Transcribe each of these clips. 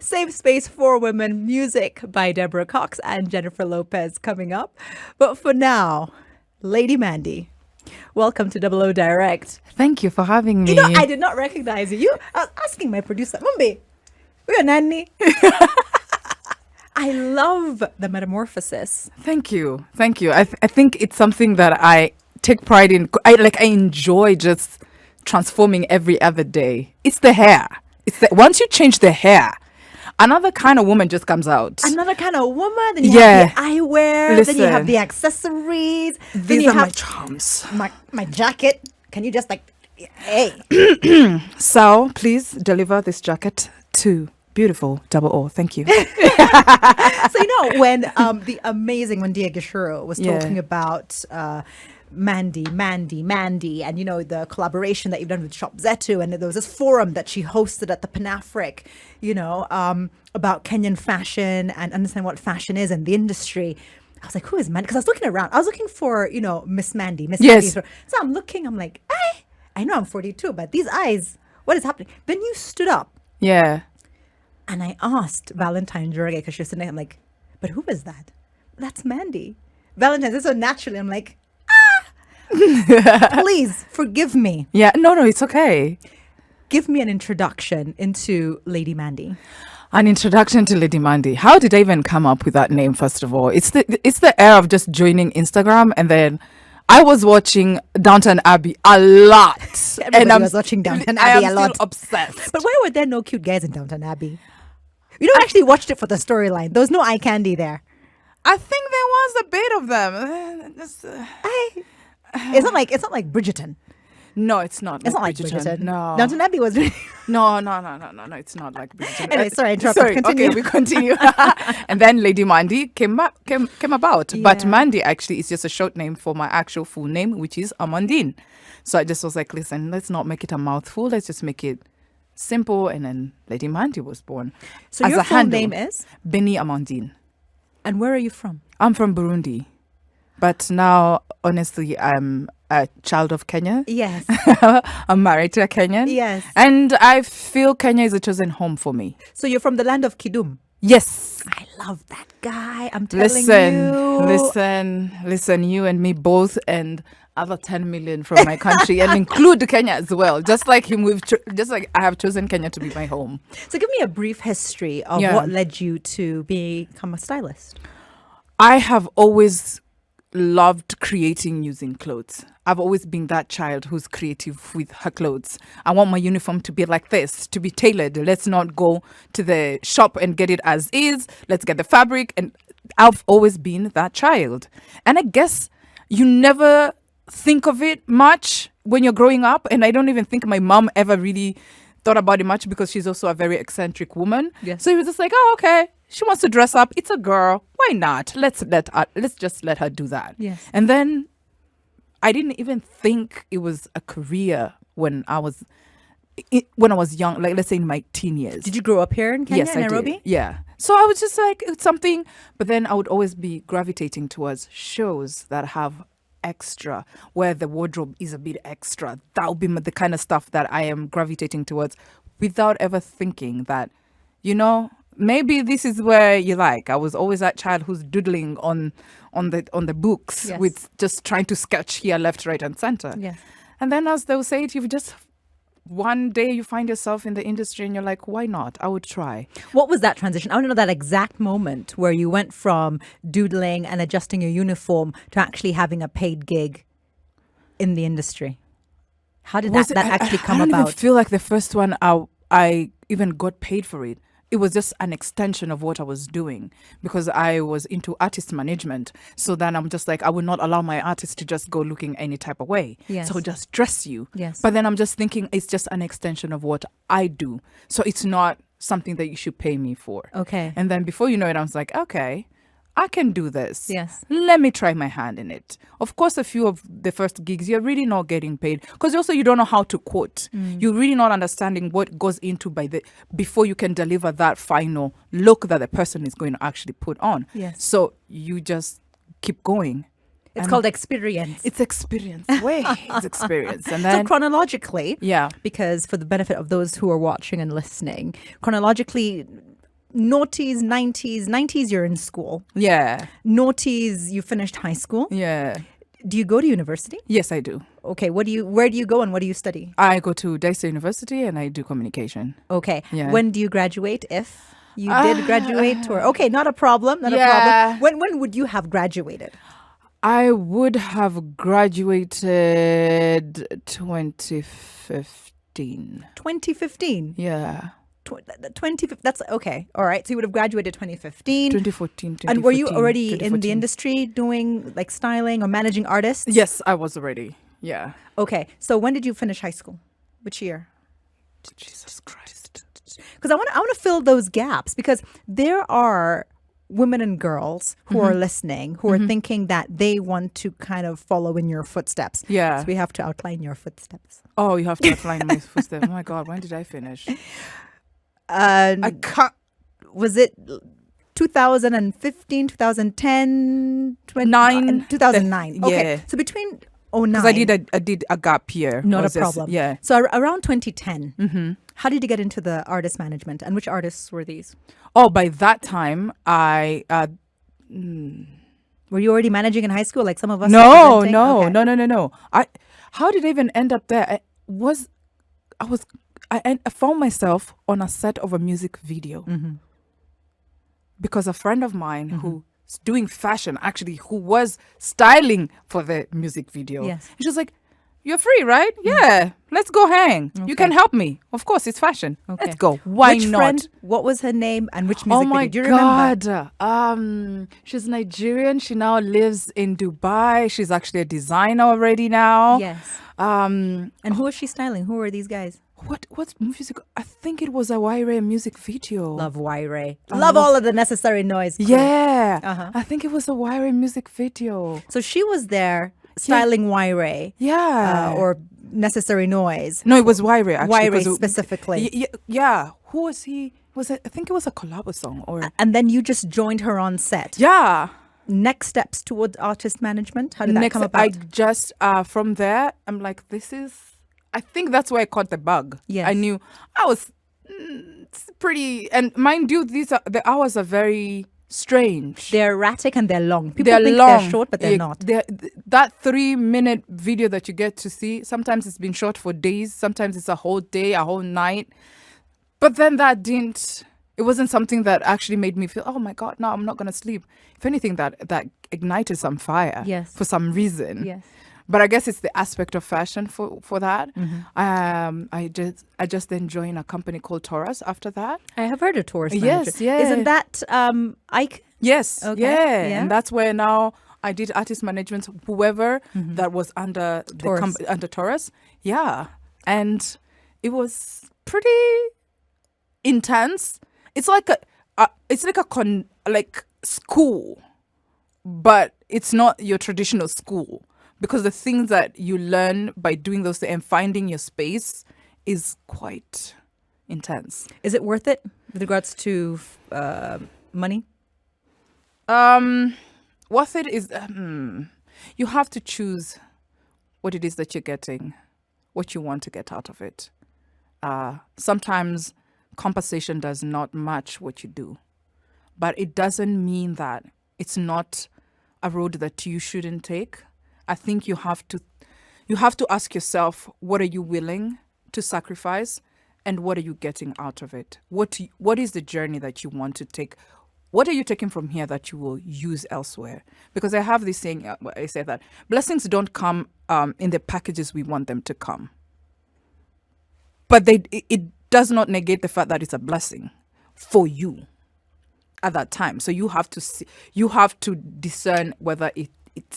Safe Space for Women, music by Deborah Cox and Jennifer Lopez coming up. But for now, Lady Mandy, welcome to Double O Direct. Thank you for having me. You know, I did not recognize you. I was asking my producer, Mumbi, we're Nanny. I love the metamorphosis. Thank you. I think it's something that I take pride in. I enjoy just transforming every other day. It's the hair. Once you change the hair, another kind of woman just comes out. Another kind of woman. Then you have the eyewear. Then you have the accessories. These are my charms. My jacket. Can you just hey. So please deliver this jacket to beautiful Double O. Thank you. So when the amazing Njoroge Gishuru was talking about Mandy, and the collaboration that you've done with Shop Zetu, and there was this forum that she hosted at the Pan-Afric, about Kenyan fashion and understand what fashion is and the industry. I was like, who is Mandy? Because I was looking around. I was looking for, Miss Mandy. Yes. Mandy. So I'm looking, I'm like, I know I'm 42, but these eyes, what is happening? Then you stood up. Yeah. And I asked Valentine Njoroge, because she was sitting there, I'm like, but who is that? That's Mandy. Valentine, so naturally, I'm like, please forgive me. Yeah, no, it's okay. Give me an introduction into Lady Mandy. An introduction to Lady Mandy. How did I even come up with that name, first of all? It's the era of just joining Instagram, and then I was watching Downton Abbey a lot. Everybody was watching Downton Abbey a lot. I am still obsessed. But why were there no cute guys in Downton Abbey? You actually watched it for the storyline. There was no eye candy there. I think there was a bit of them. It's not like Bridgerton. No, it's not. It's not like Bridgerton. No. Downton Abbey was really... No. It's not like Bridgerton. Anyway, sorry, I interrupted. Continue. Okay, we continue. And then Lady Mandy came about. Yeah. But Mandy actually is just a short name for my actual full name, which is Amandine. So I just was like, listen, let's not make it a mouthful. Let's just make it simple. And then Lady Mandy was born. So your full name is? Benie Amandine. And where are you from? I'm from Burundi. But now, honestly, I'm a child of Kenya. Yes. I'm married to a Kenyan. Yes. And I feel Kenya is a chosen home for me. So you're from the land of Kidum? Yes. I love that guy. I'm telling you. Listen, you and me both, and other 10 million from my country, and include Kenya as well. Just like him, I have chosen Kenya to be my home. So give me a brief history of what led you to become a stylist. I have always loved creating using clothes. I've always been that child who's creative with her clothes. I want my uniform to be like this, to be tailored. Let's not go to the shop and get it as is. Let's get the fabric. And I've always been that child. And I guess you never think of it much when you're growing up. And I don't even think my mom ever really thought about it much, because she's also a very eccentric woman. Yes. So it was just like, oh, okay. She wants to dress up. It's a girl. Why not? Let's just let her do that. Yes. And then I didn't even think it was a career when I was young, like let's say in my teen years. Did you grow up here in Kenya, yes, Nairobi? I did. Yeah. So I was just like, it's something, but then I would always be gravitating towards shows that have extra, where the wardrobe is a bit extra. That would be the kind of stuff that I am gravitating towards, without ever thinking that, maybe this is where you like. I was always that child who's doodling on the books, yes, with just trying to sketch here, left, right, and center. Yes. And then, as they'll say it, you've just one day you find yourself in the industry and you're like, why not? I would try. What was that transition? I want to know that exact moment where you went from doodling and adjusting your uniform to actually having a paid gig in the industry. How did that actually come about? I don't even feel like the first one I even got paid for it. It was just an extension of what I was doing, because I was into artist management. So then I'm just like, I would not allow my artists to just go looking any type of way. Yes. So I'll just dress you. Yes. But then I'm just thinking it's just an extension of what I do. So it's not something that you should pay me for. Okay. And then before you know it, I was like, okay, I can do this. Yes. Let me try my hand in it. Of course, a few of the first gigs, you're really not getting paid, because also you don't know how to quote. You're really not understanding what goes into before you can deliver that final look that the person is going to actually put on. Yes. So you just keep going. It's called experience. It's experience. It's experience. And then, so chronologically, yeah, because for the benefit of those who are watching and listening, chronologically, noughties, 90s, you're in school. Yeah. Noughties, you finished high school. Yeah. Do you go to university? Yes, I do. Okay, where do you go and what do you study? I go to Daystar University and I do communication. Okay. Yeah. When do you graduate, if you did graduate? Or okay, not a problem. Not a problem. When would you have graduated? I would have graduated 2015. 2015. Yeah. 20, that's okay. All right. So you would have graduated 2015. 2014. And were you already in the industry doing like styling or managing artists? Yes, I was already. Yeah. Okay. So when did you finish high school? Which year? Jesus Christ. Because I want to fill those gaps, because there are women and girls who are listening, who are thinking that they want to kind of follow in your footsteps. Yeah. So we have to outline your footsteps. Oh, you have to outline my footsteps. Oh my God, when did I finish? I can't. Was it 2015, 2010, 2009? 2009. Okay. Yeah. So between 09. Because I did a gap year. Not a problem. Yeah. So around 2010, how did you get into the artist management, and which artists were these? Oh, by that time, Were you already managing in high school, like some of us? No. Okay. How did I even end up there? I found myself on a set of a music video because a friend of mine who's doing fashion, actually, who was styling for the music video. Yes. She was like, "You're free, right? Yeah, let's go hang. You can help me. Of course, it's fashion. Okay. Let's go. Why which not?" Friend, what was her name and which music Oh my video? Do you remember? God. She's Nigerian. She now lives in Dubai. She's actually a designer already now. Yes. And who was she styling? Who were these guys? What's music? I think it was a Waire music video. Love Waire. Love all of the necessary noise. Crew. Yeah. I think it was a Waire music video. So she was there styling Waire. Yeah. Or necessary noise. No, it was Waire actually. Waire specifically. Yeah. Who was he? I think it was a collabo song or. And then you just joined her on set. Yeah. Next steps towards artist management. How did that come about? I just from there, I'm like, I think that's where I caught the bug. Yes. I knew I was pretty, and mind you, the hours are very strange. They're erratic and they're long. People They're think long. they're short, but they're not. That 3-minute video that you get to see, sometimes it's been shot for days, sometimes it's a whole day, a whole night. But then it wasn't something that actually made me feel, oh my God, no, I'm not going to sleep. If anything, that ignited some fire for some reason. Yes. But I guess it's the aspect of fashion for that. I just then joined a company called Taurus after that. I have heard of Taurus. Yes, yeah. Isn't that Ike? Yes, Okay. yeah. And that's where now I did artist management, whoever that was under Taurus. Under Taurus. Yeah. And it was pretty intense. It's like a school, but it's not your traditional school. Because the things that you learn by doing those things and finding your space is quite intense. Is it worth it with regards to money? Worth it is you have to choose what it is that you're getting, what you want to get out of it. Sometimes compensation does not match what you do, but it doesn't mean that it's not a road that you shouldn't take. I think you have to ask yourself, what are you willing to sacrifice and what are you getting out of it? What is the journey that you want to take? What are you taking from here that you will use elsewhere? Because I have this saying, I say that blessings don't come in the packages we want them to come. But it does not negate the fact that it's a blessing for you at that time. So you have to discern whether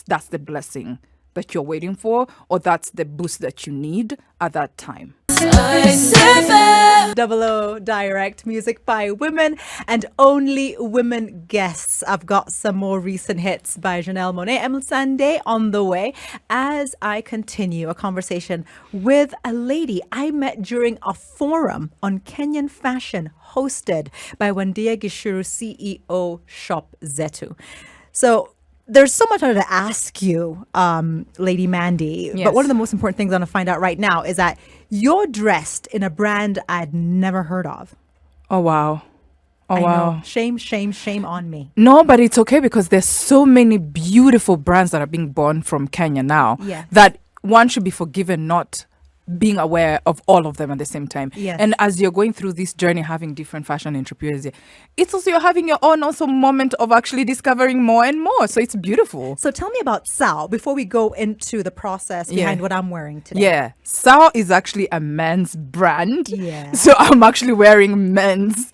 that's the blessing that you're waiting for, or that's the boost that you need at that time. SpiceFM. 00 direct music by women and only women guests. I've got some more recent hits by Janelle Monáe Emelsande on the way as I continue a conversation with a lady I met during a forum on Kenyan fashion hosted by Wandia Gishuru, CEO Shop Zetu. So there's so much I want to ask you, Lady Mandy. Yes. But one of the most important things I want to find out right now is that you're dressed in a brand I'd never heard of. Oh, wow. Oh, I wow. know. Shame, shame, shame on me. No, but it's okay because there's so many beautiful brands that are being born from Kenya now Yes. that one should be forgiven not being aware of all of them at the same time. Yes. And as you're going through this journey, having different fashion entrepreneurs, it's also you're having your own also moment of actually discovering more and more. So it's beautiful. So tell me about Sao before we go into the process behind what I'm wearing today. Yeah. Sao is actually a men's brand. Yeah. So I'm actually wearing men's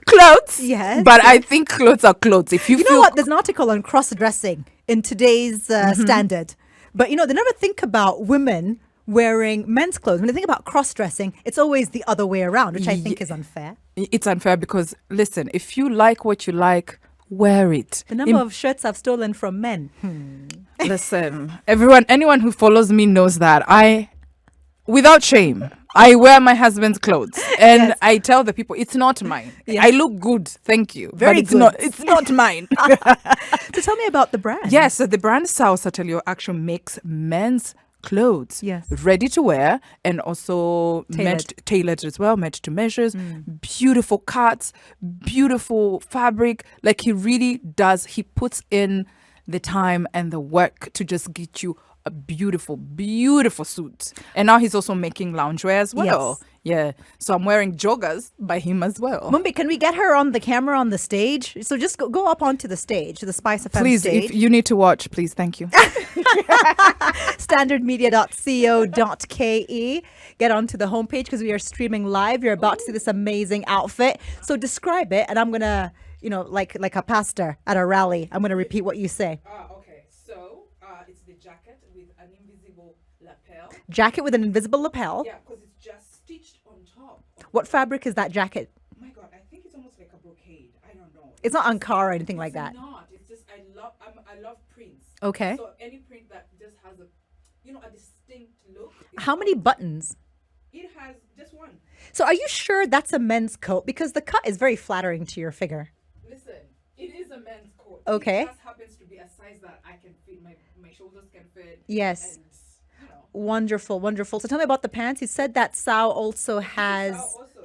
clothes. Yes. But I think clothes are clothes. If you You feel know what? There's an article on cross-dressing in today's Standard. But, they never think about women wearing men's clothes. When they think about cross-dressing, it's always the other way around, which I think is unfair. It's unfair because, listen, if you like what you like, wear it. The number of shirts I've stolen from men. Listen, anyone who follows me knows that without shame, I wear my husband's clothes and Yes. I tell the people it's not mine. Yes. I look good, thank you. Very but good. It's not mine. So tell me about the brand. Yes, so the brand Sao Satelio actually makes men's clothes, Yes. ready to wear and also tailored as well, made to measures, beautiful cuts, beautiful fabric. Like he really does, he puts in the time and the work to just get you a beautiful, beautiful suit. And now he's also making loungewear as well. Yes. Yeah. So I'm wearing joggers by him as well. Mumbi, can we get her on the camera on the stage? So just go up onto the stage, the SpiceFM Please, stage. if you need to watch, please, thank you. standardmedia.co.ke. Get onto the homepage because we are streaming live. You're about to see this amazing outfit. So describe it, and I'm gonna, like a pastor at a rally, I'm gonna repeat what you say. Okay. So it's the jacket with an invisible lapel. Jacket with an invisible lapel. Yeah, because it's just stitched on top. What fabric is that jacket? Oh my God, I think it's almost like a brocade. I don't know. It's not Ankara or anything like that. It's not. It's just I love prints. Okay. So any print that just has a distinct look. How many buttons? It has just one. So are you sure that's a men's coat? Because the cut is very flattering to your figure. Listen, it is a men's coat. Okay. It just happens to be a size that I can fit. My shoulders can fit. Yes. And, Wonderful, wonderful. So tell me about the pants. You said that Sao also has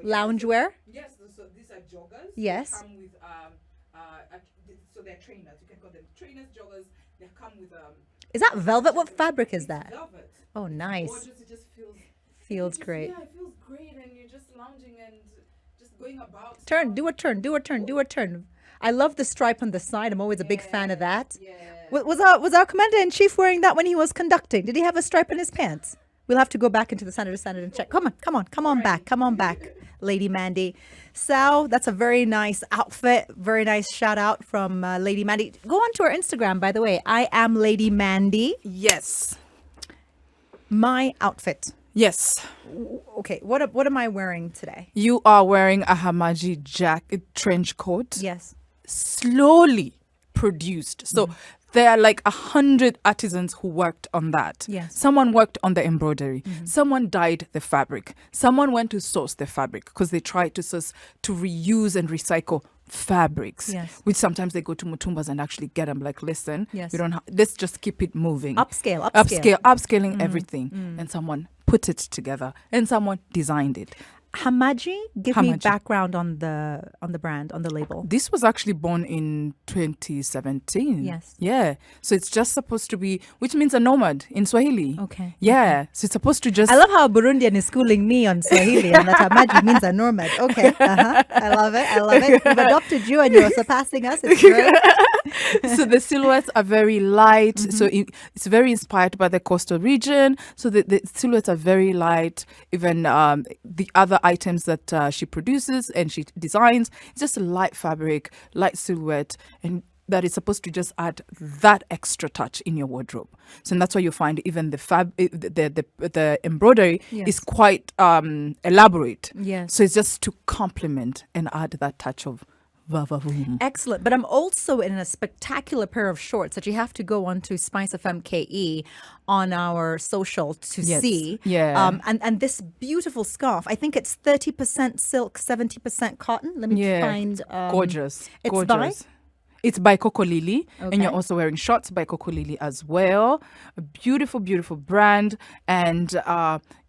loungewear. Yes, so these are joggers. Yes. They come with so they're trainers. You can call them trainers, joggers. They come with Is that velvet? What fabric is that? velvet. Oh, nice. Gorgeous. It just Feels great. Yeah, it feels great, and you're just lounging and just going about. Do a turn. I love the stripe on the side. I'm always a big fan of that. Yeah. Was our commander-in-chief wearing that when he was conducting? Did he have a stripe on his pants? We'll have to go back into the standard and check. Come on back, Lady Mandy. Sao, that's a very nice outfit. Very nice shout out from Lady Mandy. Go on to our Instagram, by the way. I am Lady Mandy. Yes. My outfit. Yes. Okay, what am I wearing today? You are wearing a Hamaji trench coat. Yes. Slowly produced. So there are like 100 artisans who worked on that. Yes. Someone worked on the embroidery. Someone dyed the fabric. Someone went to source the fabric because they tried to reuse and recycle fabrics. Yes. Which sometimes they go to Mutumbas and actually get them. Like, listen, Yes. we don't. Let's just keep it moving. Upscaling everything, and someone put it together, and someone designed it. Hamaji, give me Hamaji. background on the brand, on the label. This was actually born in 2017. Yes. Yeah. So it's just supposed to be, which means a nomad in Swahili. Okay. Yeah. So it's supposed to just. I love how Burundian is schooling me on Swahili and that Hamaji means a nomad. Okay. I love it. We've adopted you and you're surpassing us. It's great. So the silhouettes are very light. So it's very inspired by the coastal region. So the silhouettes are very light. Even the other items that she produces and she designs, it's just a light fabric, light silhouette, and that is supposed to just add that extra touch in your wardrobe. So that's why you find even the embroidery is quite elaborate. Yes. So it's just to complement and add that touch of va-va-voom. Excellent. But I'm also in a spectacular pair of shorts that you have to go on to SpiceFM KE on our social to see. Yeah. And this beautiful scarf, I think it's 30% silk, 70% cotton. Let me find. Gorgeous. It's Gorgeous. It's by Coco Lily, Okay. and you're also wearing shorts by Coco Lily as well. A beautiful, beautiful brand. And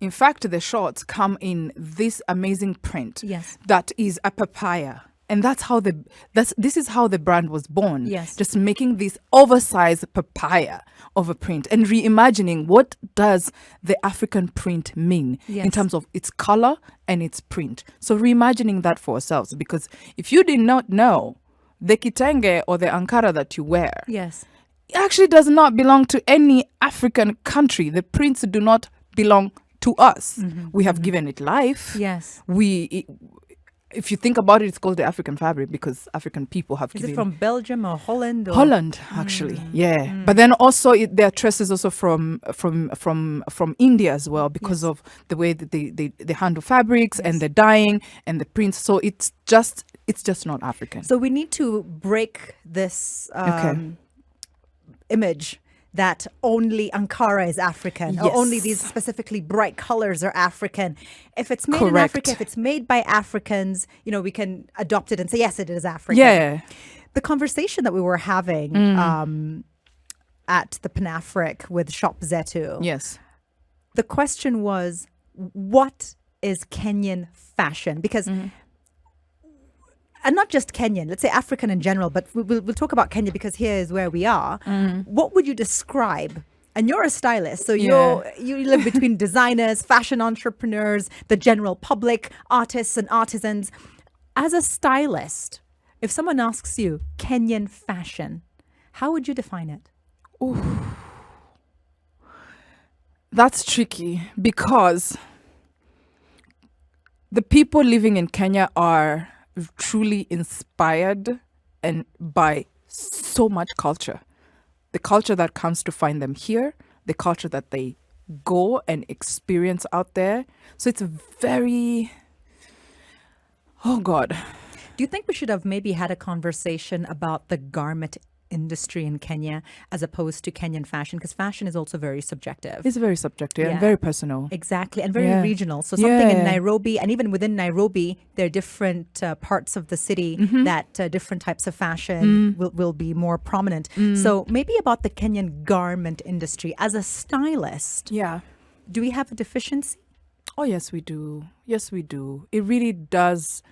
in fact, the shorts come in this amazing print. Yes. That is a papaya. And this is how the brand was born. Yes. Just making this oversized papaya of a print and reimagining what does the African print mean in terms of its color and its print. So reimagining that for ourselves, because if you did not know, the kitenge or the ankara that you wear actually does not belong to any African country. The prints do not belong to us. We have given it life. Yes. If you think about it, it's called the African fabric because African people have given. Is it from Belgium or Holland? Or? Holland, actually, But then also there are traces also from India as well because of the way that they handle fabrics and the dyeing and the prints. So it's just not African. So we need to break this image that only Ankara is African, or only these specifically bright colors are African. If it's made in Africa, if it's made by Africans, we can adopt it and say, yes, it is African. Yeah. The conversation that we were having at the Pan-Afric with Shop Zetu. Yes. The question was, what is Kenyan fashion? Because and not just Kenyan, let's say African in general, but we'll talk about Kenya because here is where we are. What would you describe? And you're a stylist, so you live between designers, fashion entrepreneurs, the general public, artists and artisans. As a stylist, if someone asks you Kenyan fashion, how would you define it? Ooh. That's tricky because the people living in Kenya are truly inspired and by so much culture. The culture that comes to find them here, the culture that they go and experience out there. So it's very, oh God. Do you think we should have maybe had a conversation about the garment industry in Kenya as opposed to Kenyan fashion? Because fashion is also very subjective. It's very subjective and very personal. Exactly. And very regional. So something in Nairobi, and even within Nairobi, there are different parts of the city that different types of fashion will be more prominent. So maybe about the Kenyan garment industry. As a stylist, do we have a deficiency? Oh, yes, we do. Yes, we do. It really does.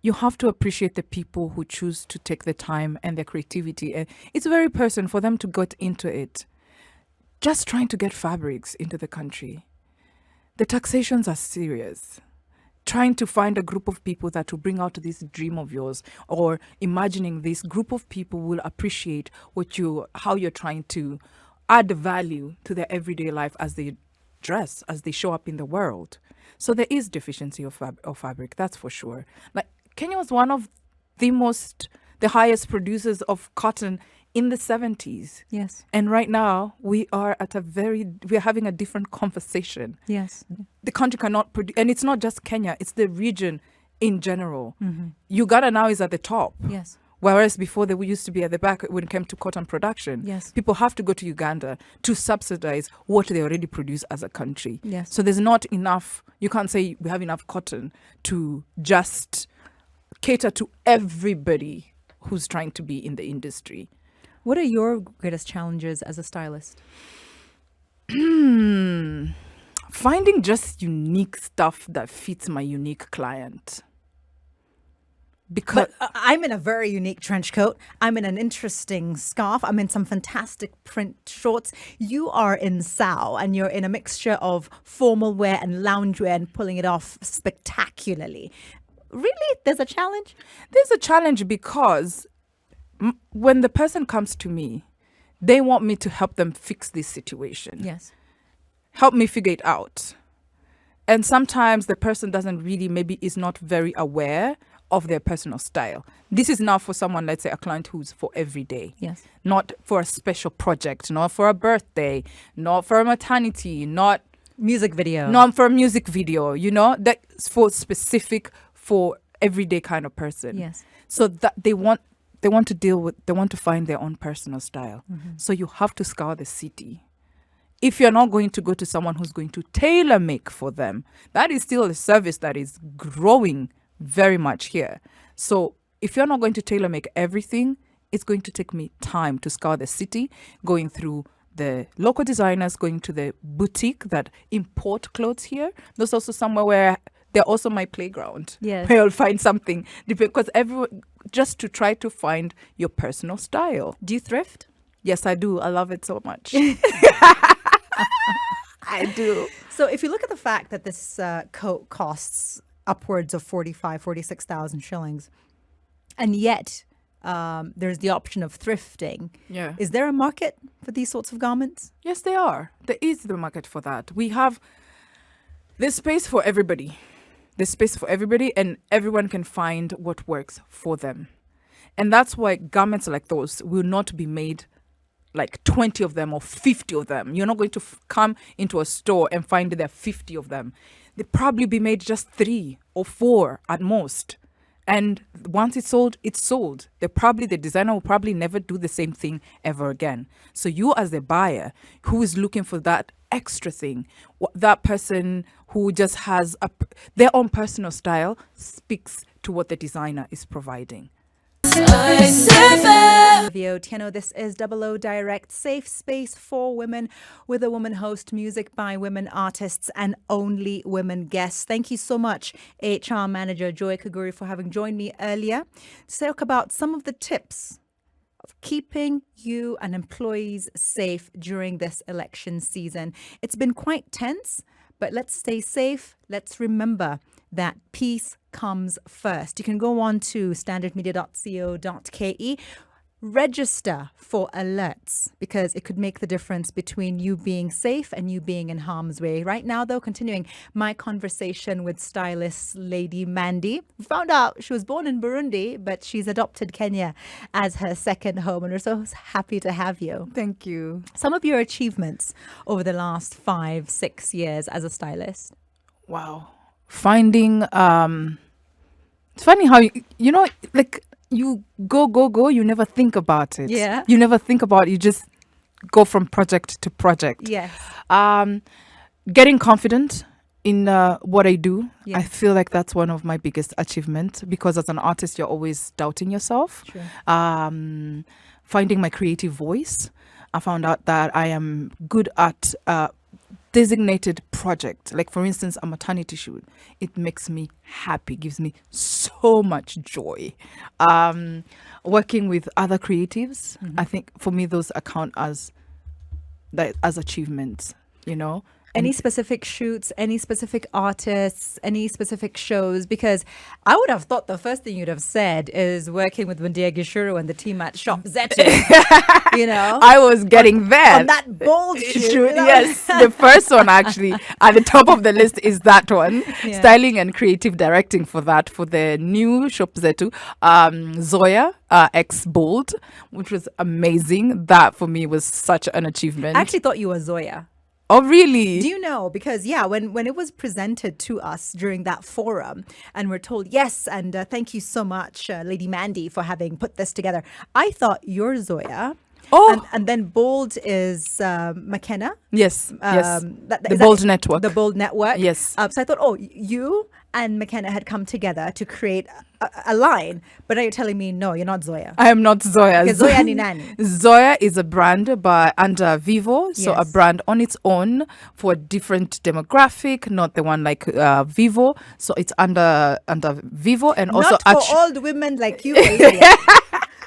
You have to appreciate the people who choose to take the time and their creativity. And it's very personal for them to get into it. Just trying to get fabrics into the country. The taxations are serious. Trying to find a group of people that will bring out this dream of yours, or imagining this group of people will appreciate how you're trying to add value to their everyday life as they dress, as they show up in the world. So there is deficiency of fabric, that's for sure. Like, Kenya was one of the highest producers of cotton in the 70s. Yes. And right now we are having a different conversation. Yes. The country cannot produce, and it's not just Kenya, it's the region in general. Uganda now is at the top. Yes. Whereas before they used to be at the back when it came to cotton production. Yes. People have to go to Uganda to subsidize what they already produce as a country. Yes. So there's not enough, you can't say we have enough cotton to just cater to everybody who's trying to be in the industry. What are your greatest challenges as a stylist? Finding just unique stuff that fits my unique client. Because I'm in a very unique trench coat. I'm in an interesting scarf. I'm in some fantastic print shorts. You are in Sao, and you're in a mixture of formal wear and loungewear and pulling it off spectacularly. Really? There's a challenge? There's a challenge because when the person comes to me, they want me to help them fix this situation. Yes. Help me figure it out. And sometimes the person maybe is not very aware of their personal style. This is now for someone, let's say a client who's for every day. Yes. Not for a special project, not for a birthday, not for a maternity, not music video. Not for a music video, that's for everyday kind of person. Yes. So that they want to find their own personal style. So you have to scour the city. If you're not going to go to someone who's going to tailor make for them, that is still a service that is growing very much here. So if you're not going to tailor make everything, it's going to take me time to scour the city, going through the local designers, going to the boutique that import clothes here. There's also somewhere where they're also my playground. Yes. Where I'll find something because everyone just to try to find your personal style. Do you thrift? Yes, I do. I love it so much. I do. So if you look at the fact that this coat costs upwards of 46,000 shillings, and yet there's the option of thrifting. Yeah. Is there a market for these sorts of garments? Yes, there are. There is the market for that. There's space for everybody. There's space for everybody, and everyone can find what works for them. And that's why garments like those will not be made like 20 of them or 50 of them. You're not going to come into a store and find there are 50 of them. They probably be made just 3 or 4 at most. And once it's sold, it's sold. The designer will probably never do the same thing ever again. So you as the buyer who is looking for that extra thing, that person who just has their own personal style speaks to what the designer is providing. Tiano, this is Double O Direct, safe space for women with a woman host, music by women artists and only women guests. Thank you so much, HR Manager Joy Kaguri, for having joined me earlier to talk about some of the tips of keeping you and employees safe during this election season. It's been quite tense, but let's stay safe. Let's remember that peace comes first. You can go on to standardmedia.co.ke, register for alerts because it could make the difference between you being safe and you being in harm's way. Right now, though, continuing my conversation with stylist Lady Mandy. We found out she was born in Burundi, but she's adopted Kenya as her second home, and we're so happy to have you. Thank you. Some of your achievements over the last 5-6 years as a stylist. Wow. Finding it's funny how you know, like you go, you never think about it. Yeah. You never think about it, you just go from project to project. Yes. Getting confident in what I do. Yes. I feel like that's one of my biggest achievements because as an artist you're always doubting yourself. True. Finding my creative voice. I found out that I am good at designated project, like for instance a maternity shoot. It makes me happy, gives me so much joy. Working with other creatives, I think for me those account as achievements, you know. Any specific shoots, any specific artists, any specific shows? Because I would have thought the first thing you'd have said is working with Njoroge and the team at Shop Zetu. You know, I was getting there on that bold shoot. You know? Yes, the first one actually at the top of the list is that one. Yeah. Styling and creative directing for the new Shop Zetu, Zoya X Bold, which was amazing. That for me was such an achievement. I actually thought you were Zoya. Oh, really? Do you know? Because, yeah, when it was presented to us during that forum and we're told, yes, and thank you so much, Lady Mandy, for having put this together. I thought you're Zoya. Oh. And then Bold is McKenna. Yes, yes. The Bold Network. The Bold Network. Yes. So I thought, oh, you and McKenna had come together to create a line. But now you're telling me, no, you're not Zoya. I am not Zoya. Okay, Zoya ni nani? Zoya is a brand under Vivo. So Yes. a brand on its own for a different demographic, not the one like Vivo. So it's under Vivo and also Not for old women like you, Olivia.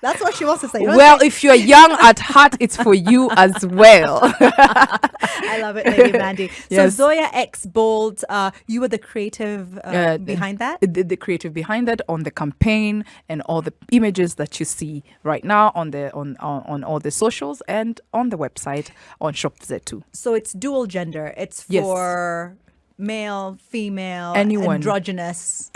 That's what she wants to say. Well, if you're young at heart, it's for you as well. I love it, Lady Mandy. Yes. So Zoya X Bold, you were the creative behind that? The creative behind that on the campaign and all the images that you see right now on all the socials and on the website on Shop Zetu. So it's dual gender. It's for male, female, anyone, androgynous.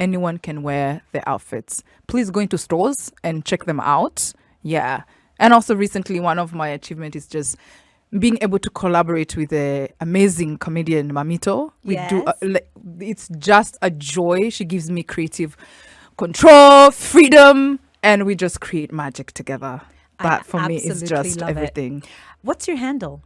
Anyone can wear the outfits. Please go into stores and check them out. Yeah. And also recently, one of my achievements is just being able to collaborate with the amazing comedian Mamito. It's just a joy. She gives me creative control, freedom, and we just create magic together. That for me is just everything. What's your handle?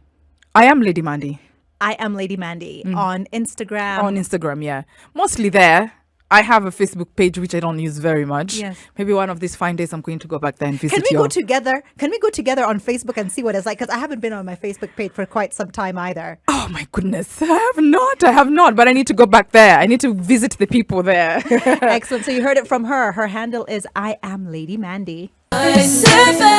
I am Lady Mandy. I am Lady Mandy on Instagram. On Instagram, yeah. Mostly there. I have a Facebook page which I don't use very much. Yes. Maybe one of these fine days I'm going to go back there and visit Can we you. go together? Can we go together on Facebook and see what it's like? Because I haven't been on my Facebook page for quite some time either. Oh my goodness. I have not, but I need to go back there. I need to visit the people there. Excellent. So you heard it from her. Her handle is I am Lady Mandy. SpiceFM.